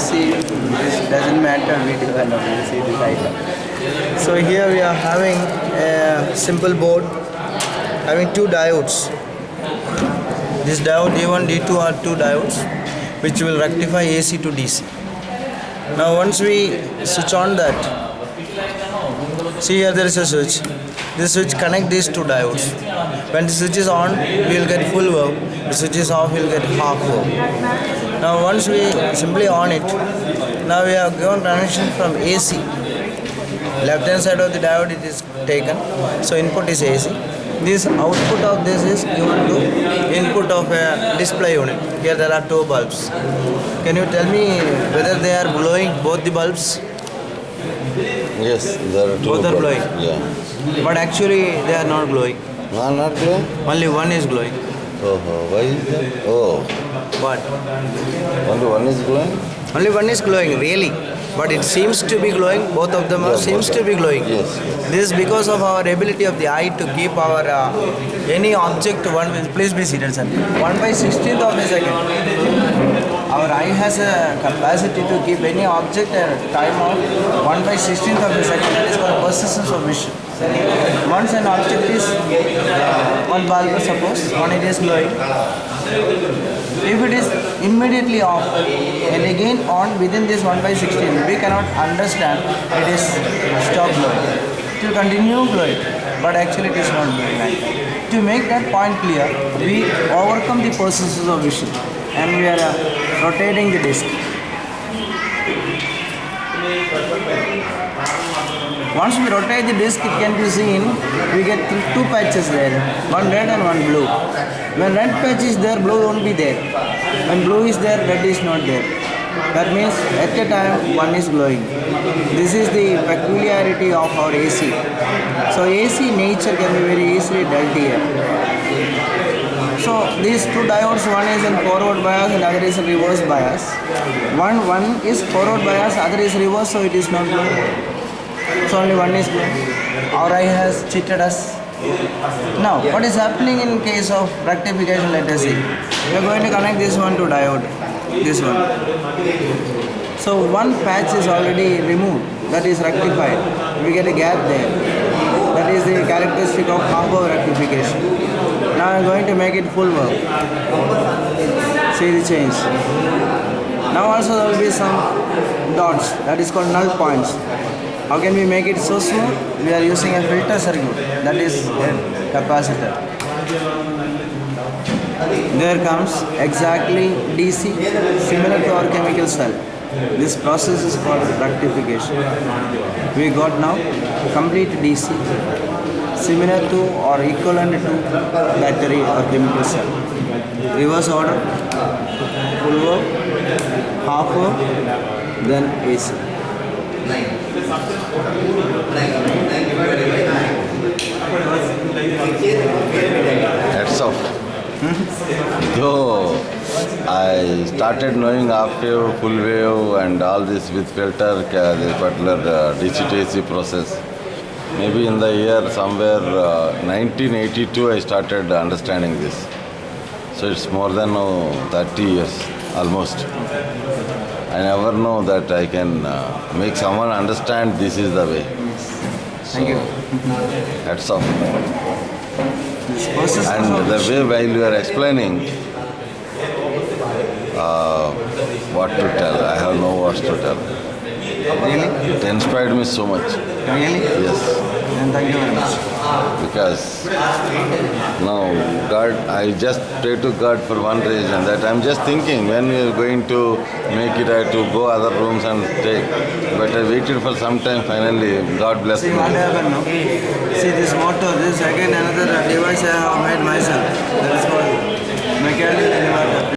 AC, this doesn't matter, we depend on AC this item. So here we are having a simple board having two diodes. This diode D1, D2 are two diodes which will rectify AC to DC. Now once we switch on that, see here there is a switch. This switch connect these two diodes. When the switch is on, we will get full verb. The switch is off, we will get half verb. Now once we simply on it, now we have given connection from AC. Left hand side of the diode it is taken, so input is AC. This output of this is given to input of a display unit. Here there are two bulbs. Can you tell me whether they are glowing, both the bulbs? Yes, there are two. Both are glowing. Yeah. But actually they are not glowing. No, not glowing? Only one is glowing. Oh, why is that? Oh. What? Only one is glowing? Only one is glowing, really. But it seems to be glowing. Both of them are seems to be glowing. Yes. This is because of our ability of the eye to keep our any object one. Please be seated, sir. 1/16th of a second. Our eye has a capacity to keep any object at a time of 1/16th of a second. That is called persistence of vision. Once an object is one bulb, suppose, when it is glowing, if it is immediately off and again on within this 1/16, we cannot understand it is stopped glowing. It will continue glowing, but actually it is not glowing. To make that point clear, we overcome the persistence of vision and we are rotating the disc. Once we rotate the disc, it can be seen, we get two patches there, one red and one blue. When red patch is there, blue won't be there. When blue is there, red is not there. That means at a time, one is glowing. This is the peculiarity of our AC. So AC nature can be very easily dealt here. So these two diodes, one is in forward bias and other is in reverse bias. One is forward bias, other is reverse, so it is not glowing. So only one is glowing. Our eye has cheated us. Now, what is happening in case of rectification? Let us see. We are going to connect this one to diode. This one. So one patch is already removed. That is rectified. We get a gap there. That is the characteristic of half-wave rectification. Now I am going to make it full wave. See the change. Now also there will be some dots. That is called null points. How can we make it so smooth? We are using a filter circuit. That is a capacitor. There comes exactly DC, similar to our chemical cell. This process is called rectification. We got now complete DC, similar to or equivalent to battery or chemical cell. Reverse order, full wave, half wave, then AC. Hats off. Though I started knowing half wave, full wave and all this with filter, this particular DC to AC process. Maybe in the year somewhere 1982 I started understanding this. So it's more than 30 years almost. I never know that I can make someone understand this is the way. Thank you. Hats off. This process And the way while you are explaining, what to tell, I have no words to tell. Really? It inspired me so much. Really? Yes. Then thank you very much. Because now God, I just pray to God for one reason, that I'm just thinking when we are going to make it, I have to go other rooms and take. But I waited for some time, finally God bless me. See what happened now? See this motor, this again another device I have made myself. That is called mechanical inverter.